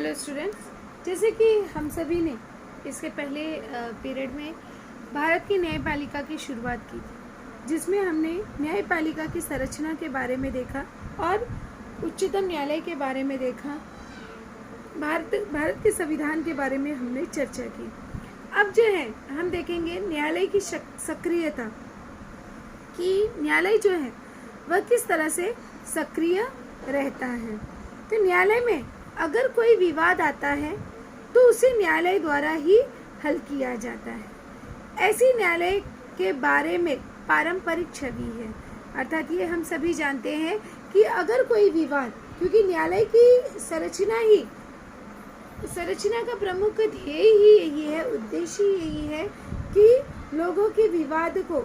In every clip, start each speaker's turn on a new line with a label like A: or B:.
A: Hello students, जैसे कि हम सभी ने इसके पहले पीरियड में भारत की न्यायपालिका की शुरुआत की थी, जिसमें हमने न्यायपालिका की संरचना के बारे में देखा और उच्चतम न्यायालय के बारे में देखा। भारत के संविधान के बारे में हमने चर्चा की। अब जो है हम देखेंगे न्यायालय की सक्रियता, कि न्यायालय जो है वह किस तरह से सक्रिय रहता है। तो न्यायालय में अगर कोई विवाद आता है तो उसे न्यायालय द्वारा ही हल किया जाता है। ऐसी न्यायालय के बारे में पारंपरिक छवि है, अर्थात ये हम सभी जानते हैं कि अगर कोई विवाद, क्योंकि न्यायालय की संरचना का प्रमुख ध्येय ही यही है, उद्देश्य यही है कि लोगों के विवाद को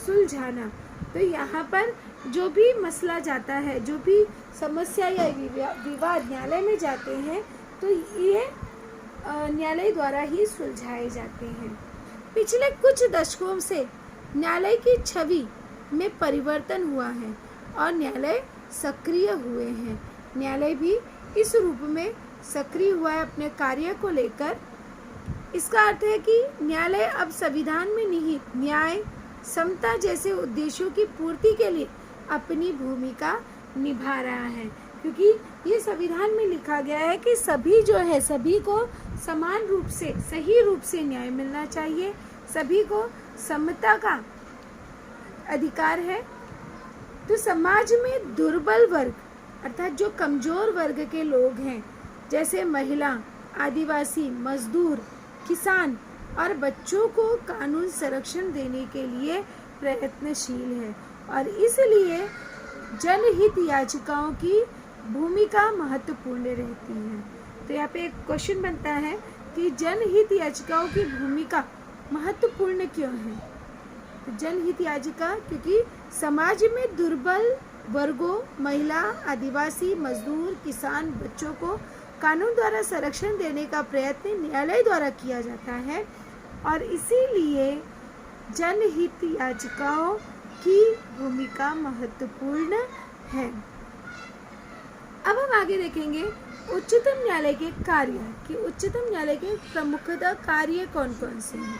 A: सुलझाना। तो यहाँ पर जो भी मसला जाता है, जो भी समस्या या विवाद न्यायालय में जाते हैं, तो ये न्यायालय द्वारा ही सुलझाए जाते हैं। पिछले कुछ दशकों से न्यायालय की छवि में परिवर्तन हुआ है और न्यायालय सक्रिय हुए हैं। न्यायालय भी इस रूप में सक्रिय हुआ है अपने कार्य को लेकर। इसका अर्थ है कि न्यायालय अब संविधान में निहित न्याय, समता जैसे उद्देश्यों की पूर्ति के लिए अपनी भूमिका निभा रहा है, क्योंकि ये संविधान में लिखा गया है कि सभी जो है, सभी को समान रूप से, सही रूप से न्याय मिलना चाहिए, सभी को समता का अधिकार है। तो समाज में दुर्बल वर्ग, अर्थात जो कमजोर वर्ग के लोग हैं, जैसे महिला, आदिवासी, मजदूर, किसान और बच्चों को कानून संरक्षण देने के लिए प्रयत्नशील है और इसलिए जनहित याचिकाओं की भूमिका महत्वपूर्ण रहती है। तो यहाँ पे एक क्वेश्चन बनता है कि जनहित याचिकाओं की भूमिका महत्वपूर्ण क्यों है। तो जनहित याचिका क्योंकि समाज में दुर्बल वर्गों, महिला, आदिवासी, मजदूर, किसान, बच्चों को कानून द्वारा संरक्षण देने का प्रयत्न न्यायालय द्वारा किया जाता है और इसीलिए जनहित याचिकाओं की भूमिका महत्वपूर्ण है। अब हम आगे देखेंगे उच्चतम न्यायालय के कार्य, कि उच्चतम न्यायालय के प्रमुखतः कार्य कौन कौन से हैं।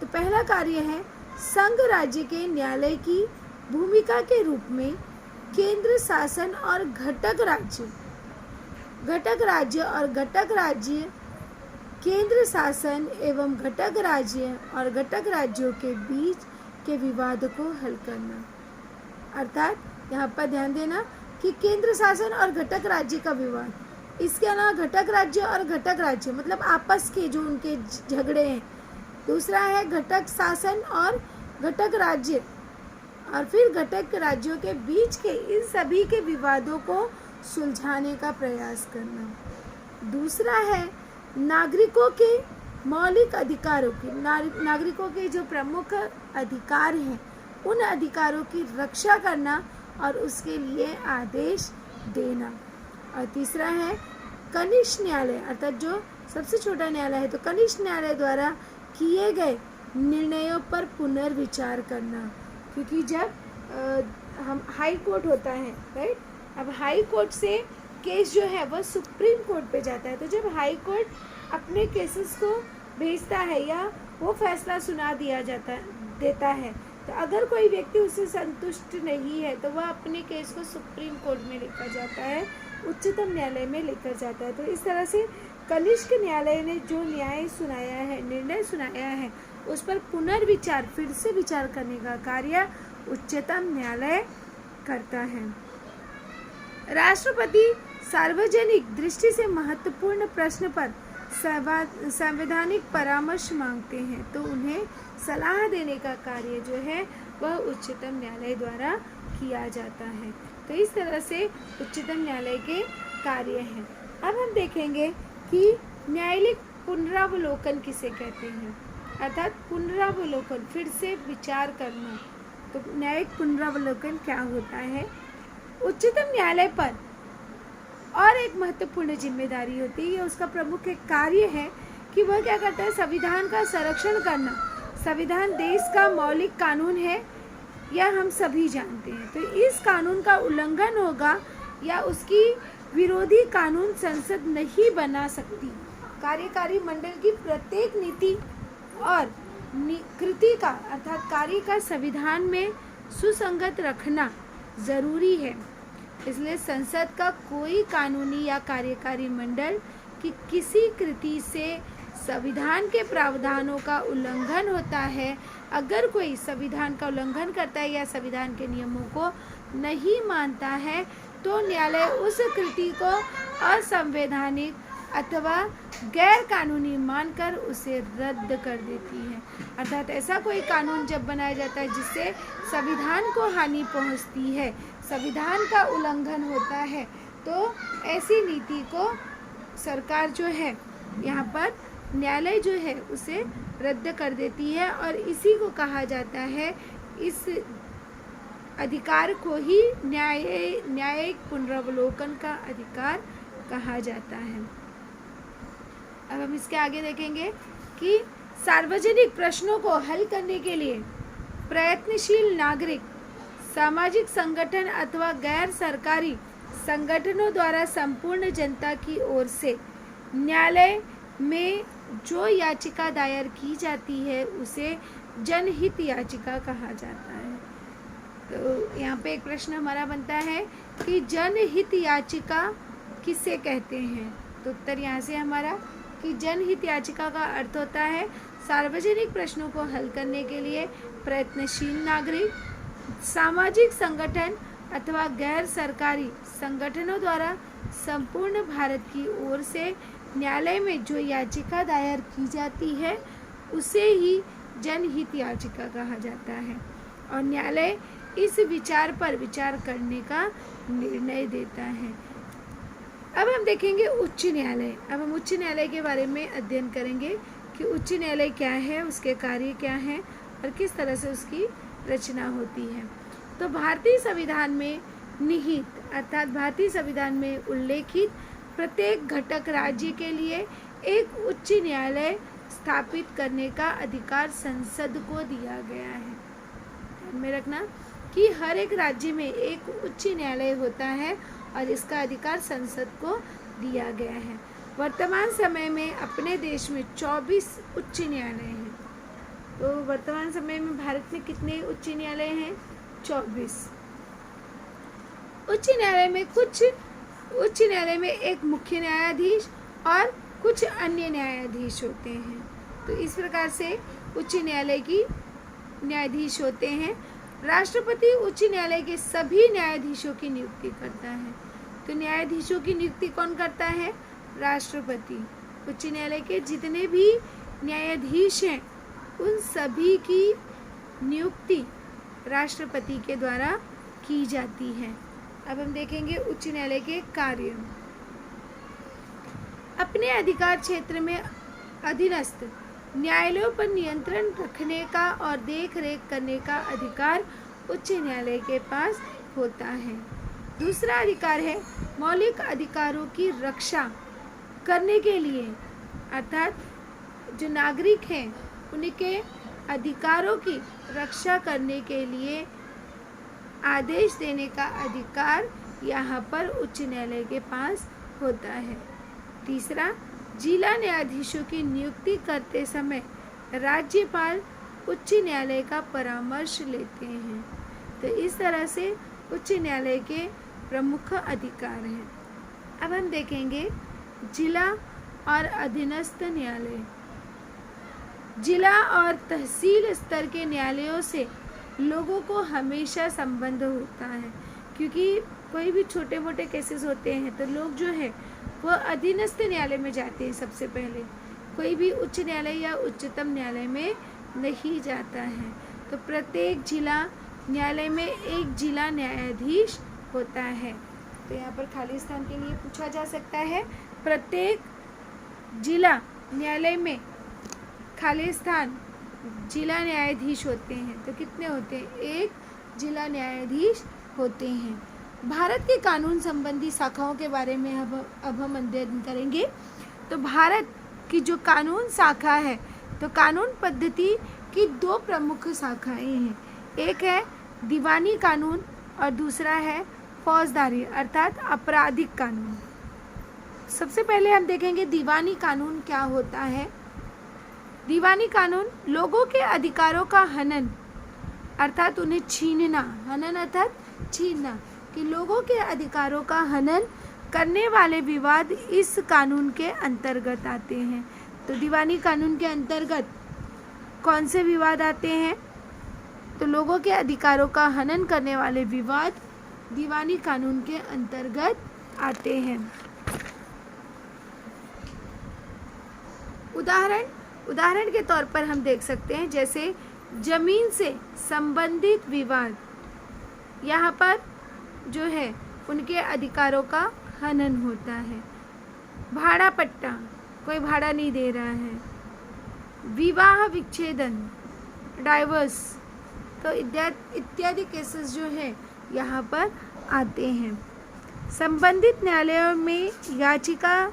A: तो पहला कार्य है संघ राज्य के न्यायालय की भूमिका के रूप में केंद्र शासन और घटक राज्य केंद्र शासन एवं घटक राज्य और घटक राज्यों के बीच के विवाद को हल करना। अर्थात यहाँ पर ध्यान देना कि केंद्र शासन और घटक राज्य का विवाद, इसके अलावा घटक राज्य और घटक राज्य मतलब आपस के जो उनके झगड़े हैं। दूसरा है घटक शासन और घटक राज्य और फिर घटक राज्यों के बीच के इन सभी के विवादों को सुलझाने का प्रयास करना। दूसरा है नागरिकों के मौलिक अधिकारों की, नागरिकों के जो प्रमुख अधिकार हैं उन अधिकारों की रक्षा करना और उसके लिए आदेश देना। और तीसरा है कनिष्ठ न्यायालय, अर्थात जो सबसे छोटा न्यायालय है, तो कनिष्ठ न्यायालय द्वारा किए गए निर्णयों पर पुनर्विचार करना। क्योंकि जब हम हाई कोर्ट होता है, राइट, अब हाई कोर्ट से केस जो है वह सुप्रीम कोर्ट पे जाता है। तो जब हाई कोर्ट अपने केसेस को भेजता है या वो फैसला सुना देता है, तो अगर कोई व्यक्ति उससे संतुष्ट नहीं है तो वह अपने केस को सुप्रीम कोर्ट में लेकर जाता है, उच्चतम न्यायालय में लेकर जाता है। तो इस तरह से कनिष्ठ न्यायालय ने जो न्याय सुनाया है, निर्णय सुनाया है, उस पर पुनर्विचार, फिर से विचार करने का कार्य उच्चतम न्यायालय करता है। राष्ट्रपति सार्वजनिक दृष्टि से महत्वपूर्ण प्रश्न पर संवैधानिक परामर्श मांगते हैं, तो उन्हें सलाह देने का कार्य जो है वह उच्चतम न्यायालय द्वारा किया जाता है। तो इस तरह से उच्चतम न्यायालय के कार्य हैं। अब हम देखेंगे कि न्यायालयिक पुनरावलोकन किसे कहते हैं, अर्थात पुनरावलोकन, फिर से विचार करना। तो न्यायिक पुनरावलोकन क्या होता है। उच्चतम न्यायालय पर और एक महत्वपूर्ण जिम्मेदारी होती है, उसका प्रमुख एक कार्य है कि वह क्या करता है, संविधान का संरक्षण करना। संविधान देश का मौलिक कानून है, यह हम सभी जानते हैं। तो इस कानून का उल्लंघन होगा या उसकी विरोधी कानून संसद नहीं बना सकती। कार्यकारी मंडल की प्रत्येक नीति और कृति का अर्थात कार्य का संविधान में सुसंगत रखना जरूरी है। इसलिए संसद का कोई कानूनी या कार्यकारी मंडल की किसी कृति से संविधान के प्रावधानों का उल्लंघन होता है, अगर कोई संविधान का उल्लंघन करता है या संविधान के नियमों को नहीं मानता है, तो न्यायालय उस कृति को असंवैधानिक अथवा गैर कानूनी मानकर उसे रद्द कर देती है। अर्थात ऐसा कोई कानून जब बनाया जाता है जिससे संविधान को हानि पहुंचती है, संविधान का उल्लंघन होता है, तो ऐसी नीति को सरकार जो है यहाँ पर न्यायालय जो है उसे रद्द कर देती है। और इसी को कहा जाता है, इस अधिकार को ही न्यायिक पुनरावलोकन का अधिकार कहा जाता है। अब हम इसके आगे देखेंगे कि सार्वजनिक प्रश्नों को हल करने के लिए प्रयत्नशील नागरिक, सामाजिक संगठन अथवा गैर सरकारी संगठनों द्वारा संपूर्ण जनता की ओर से न्यायालय में जो याचिका दायर की जाती है उसे जनहित याचिका कहा जाता है। तो यहाँ पे एक प्रश्न हमारा बनता है कि जनहित याचिका किसे कहते हैं? तो उत्तर यहाँ से हमारा कि जनहित याचिका का अर्थ होता है सार्वजनिक प्रश्नों को हल करने के लिए प्रयत्नशील नागरिक, सामाजिक संगठन अथवा गैर सरकारी संगठनों द्वारा संपूर्ण भारत की ओर से न्यायालय में जो याचिका दायर की जाती है उसे ही जनहित याचिका कहा जाता है। और न्यायालय इस विचार पर विचार करने का निर्णय देता है। अब हम देखेंगे उच्च न्यायालय। अब हम उच्च न्यायालय के बारे में अध्ययन करेंगे कि उच्च न्यायालय क्या है, उसके कार्य क्या हैं और किस तरह से उसकी रचना होती है। तो भारतीय संविधान में निहित अर्थात भारतीय संविधान में उल्लेखित प्रत्येक घटक राज्य के लिए एक उच्च न्यायालय स्थापित करने का अधिकार संसद को दिया गया है। ध्यान में रखना कि हर एक राज्य में एक उच्च न्यायालय होता है और इसका अधिकार संसद को दिया गया है। वर्तमान समय में अपने देश में 24 उच्च न्यायालय हैं। तो वर्तमान समय में भारत में कितने उच्च न्यायालय हैं? 24। उच्च न्यायालय में एक मुख्य न्यायाधीश और कुछ अन्य न्यायाधीश होते हैं। तो इस प्रकार से उच्च न्यायालय की न्यायाधीश होते हैं। राष्ट्रपति उच्च न्यायालय के सभी न्यायाधीशों की नियुक्ति करता है। तो न्यायाधीशों की नियुक्ति कौन करता है? राष्ट्रपति। उच्च न्यायालय के जितने भी न्यायाधीश हैं उन सभी की नियुक्ति राष्ट्रपति के द्वारा की जाती है। अब हम देखेंगे उच्च न्यायालय के कार्य। अपने अधिकार क्षेत्र में अधीनस्थ न्यायालयों पर नियंत्रण रखने का और देख रेख करने का अधिकार उच्च न्यायालय के पास होता है। दूसरा अधिकार है मौलिक अधिकारों की रक्षा करने के लिए अर्थात जो नागरिक हैं उनके अधिकारों की रक्षा करने के लिए आदेश देने का अधिकार यहाँ पर उच्च न्यायालय के पास होता है। तीसरा, जिला न्यायाधीशों की नियुक्ति करते समय राज्यपाल उच्च न्यायालय का परामर्श लेते हैं। तो इस तरह से उच्च न्यायालय के प्रमुख अधिकार हैं। अब हम देखेंगे जिला और अधीनस्थ न्यायालय। जिला और तहसील स्तर के न्यायालयों से लोगों को हमेशा संबंध होता है, क्योंकि कोई भी छोटे मोटे केसेस होते हैं तो लोग जो है वो अधीनस्थ न्यायालय में जाते हैं सबसे पहले, कोई भी उच्च न्यायालय या उच्चतम न्यायालय में नहीं जाता है। तो प्रत्येक जिला न्यायालय में एक जिला न्यायाधीश होता है। तो यहाँ पर खाली स्थान के लिए पूछा जा सकता है, प्रत्येक जिला न्यायालय में खाली स्थान जिला न्यायाधीश होते हैं। तो कितने होते हैं? एक जिला न्यायाधीश होते हैं। भारत के कानून संबंधी शाखाओं के बारे में अब हम अध्ययन करेंगे। तो भारत की जो कानून शाखा है, तो कानून पद्धति की दो प्रमुख शाखाएं हैं। एक है दीवानी कानून और दूसरा है फौजदारी अर्थात आपराधिक कानून। सबसे पहले हम देखेंगे दीवानी कानून क्या होता है। दीवानी कानून लोगों के अधिकारों का हनन अर्थात उन्हें छीनना, हनन अर्थात छीनना, कि लोगों के अधिकारों का हनन करने वाले विवाद इस कानून के अंतर्गत आते हैं। तो दीवानी कानून के अंतर्गत कौन से विवाद आते हैं? तो लोगों के अधिकारों का हनन करने वाले विवाद दीवानी कानून के अंतर्गत आते हैं। उदाहरण के तौर पर हम देख सकते हैं, जैसे जमीन से संबंधित विवाद, यहाँ पर जो है उनके अधिकारों का हनन होता है। भाड़ा पट्टा, कोई भाड़ा नहीं दे रहा है। विवाह विच्छेदन, डाइवर्स, तो इत्यादि केसेस जो है यहाँ पर आते हैं। संबंधित न्यायालयों में याचिका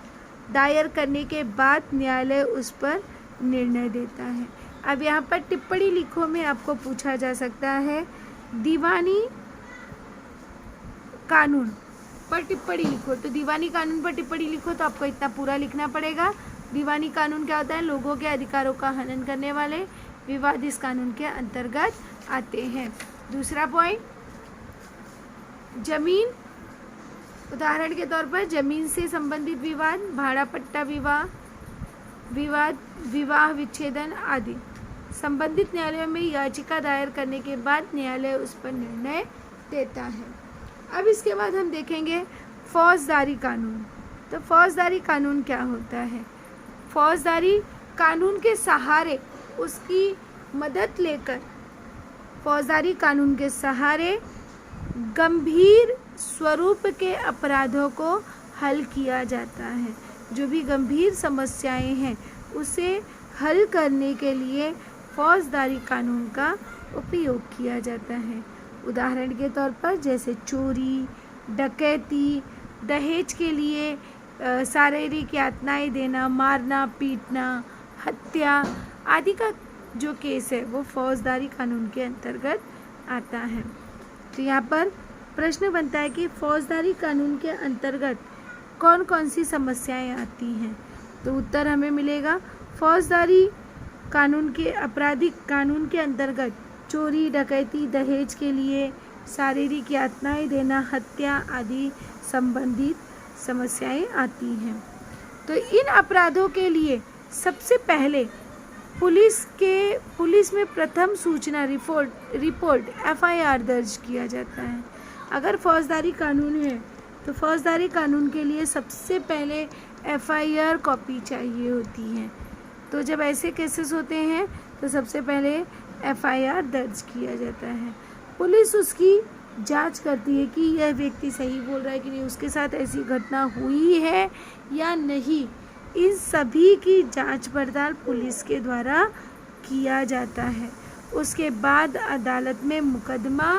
A: दायर करने के बाद न्यायालय उस पर निर्णय देता है। अब यहाँ पर टिप्पणी लिखो में आपको पूछा जा सकता है, दीवानी कानून पर टिप्पणी लिखो। तो दीवानी कानून पर टिप्पणी लिखो तो आपको इतना पूरा लिखना पड़ेगा। दीवानी कानून क्या होता है? लोगों के अधिकारों का हनन करने वाले विवाद इस कानून के अंतर्गत आते हैं। दूसरा पॉइंट, जमीन, उदाहरण के तौर पर जमीन से संबंधित विवाद, भाड़ा पट्टा विवाद, विवाह विच्छेदन आदि संबंधित न्यायालयों में याचिका दायर करने के बाद न्यायालय उस पर निर्णय देता है। अब इसके बाद हम देखेंगे फौजदारी कानून। तो फौजदारी कानून क्या होता है? फौजदारी कानून के सहारे, उसकी मदद लेकर फौजदारी कानून के सहारे गंभीर स्वरूप के अपराधों को हल किया जाता है। जो भी गंभीर समस्याएं हैं उसे हल करने के लिए फौजदारी कानून का उपयोग किया जाता है। उदाहरण के तौर पर जैसे चोरी, डकैती, दहेज के लिए शारीरिक यातनाएं देना, मारना पीटना, हत्या आदि का जो केस है वो फौजदारी कानून के अंतर्गत आता है। तो यहाँ पर प्रश्न बनता है कि फौजदारी कानून के अंतर्गत कौन कौन सी समस्याएं आती हैं? तो उत्तर हमें मिलेगा, फौजदारी कानून के आपराधिक कानून के अंतर्गत चोरी, डकैती, दहेज के लिए शारीरिक यातनाएं देना, हत्या आदि संबंधित समस्याएं आती हैं। तो इन अपराधों के लिए सबसे पहले पुलिस में प्रथम सूचना रिपोर्ट FIR दर्ज किया जाता है। अगर फौजदारी कानून है तो फौजदारी कानून के लिए सबसे पहले FIR कॉपी चाहिए होती है। तो जब ऐसे केसेस होते हैं तो सबसे पहले FIR दर्ज किया जाता है। पुलिस उसकी जांच करती है कि यह व्यक्ति सही बोल रहा है कि नहीं, उसके साथ ऐसी घटना हुई है या नहीं। इन सभी की जांच पड़ताल पुलिस के द्वारा किया जाता है। उसके बाद अदालत में मुकदमा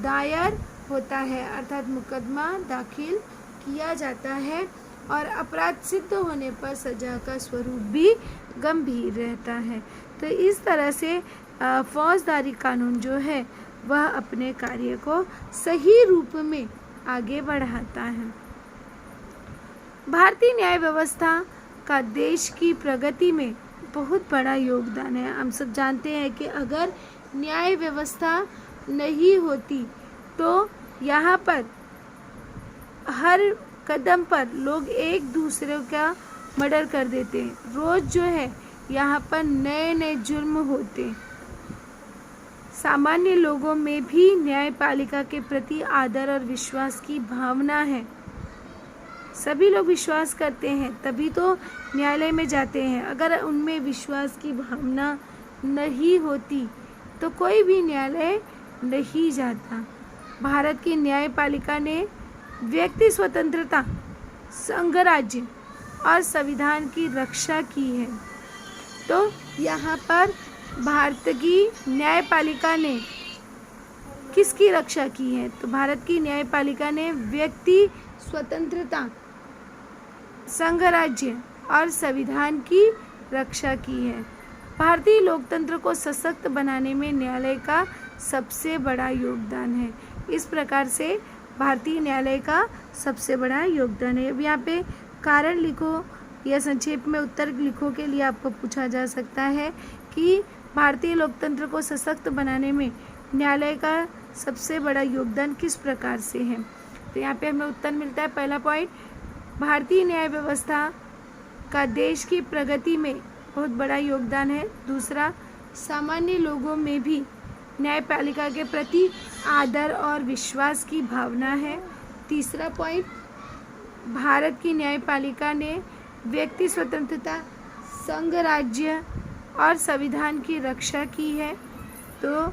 A: दायर होता है, अर्थात मुकदमा दाखिल किया जाता है और अपराध सिद्ध होने पर सजा का स्वरूप भी गंभीर रहता है। तो इस तरह से फौजदारी कानून जो है वह अपने कार्य को सही रूप में आगे बढ़ाता है। भारतीय न्याय व्यवस्था का देश की प्रगति में बहुत बड़ा योगदान है। हम सब जानते हैं कि अगर न्याय व्यवस्था नहीं होती तो यहाँ पर हर कदम पर लोग एक दूसरे का मर्डर कर देते हैं। रोज़ जो है यहाँ पर नए नए जुर्म होते। सामान्य लोगों में भी न्यायपालिका के प्रति आदर और विश्वास की भावना है। सभी लोग विश्वास करते हैं तभी तो न्यायालय में जाते हैं। अगर उनमें विश्वास की भावना नहीं होती तो कोई भी न्यायालय नहीं जाता। भारत की न्यायपालिका ने व्यक्ति स्वतंत्रता, संघराज्य और संविधान की रक्षा की है। तो यहाँ पर भारत की न्यायपालिका ने किसकी रक्षा की है? तो भारत की न्यायपालिका ने व्यक्ति स्वतंत्रता, संघराज्य और संविधान की रक्षा की है। भारतीय लोकतंत्र को सशक्त बनाने में न्यायालय का सबसे बड़ा योगदान है। इस प्रकार से भारतीय न्यायालय का सबसे बड़ा योगदान है। अब यहाँ पे कारण लिखो या संक्षेप में उत्तर लिखो के लिए आपको पूछा जा सकता है कि भारतीय लोकतंत्र को सशक्त बनाने में न्यायालय का सबसे बड़ा योगदान किस प्रकार से है। तो यहाँ पे हमें उत्तर मिलता है। पहला पॉइंट, भारतीय न्याय व्यवस्था का देश की प्रगति में बहुत बड़ा योगदान है। दूसरा, सामान्य लोगों में भी न्यायपालिका के प्रति आदर और विश्वास की भावना है। तीसरा पॉइंट, भारत की न्यायपालिका ने व्यक्ति स्वतंत्रता, संघ राज्य और संविधान की रक्षा की है। तो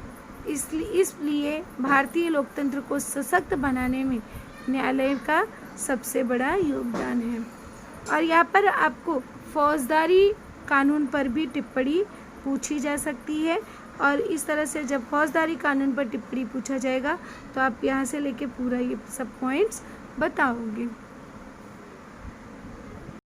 A: इसलिए भारतीय लोकतंत्र को सशक्त बनाने में न्यायालय का सबसे बड़ा योगदान है। और यहाँ पर आपको फौजदारी कानून पर भी टिप्पणी पूछी जा सकती है, और इस तरह से जब फौजदारी कानून पर टिप्पणी पूछा जाएगा तो आप यहाँ से लेके पूरा ये सब पॉइंट्स बताओगे।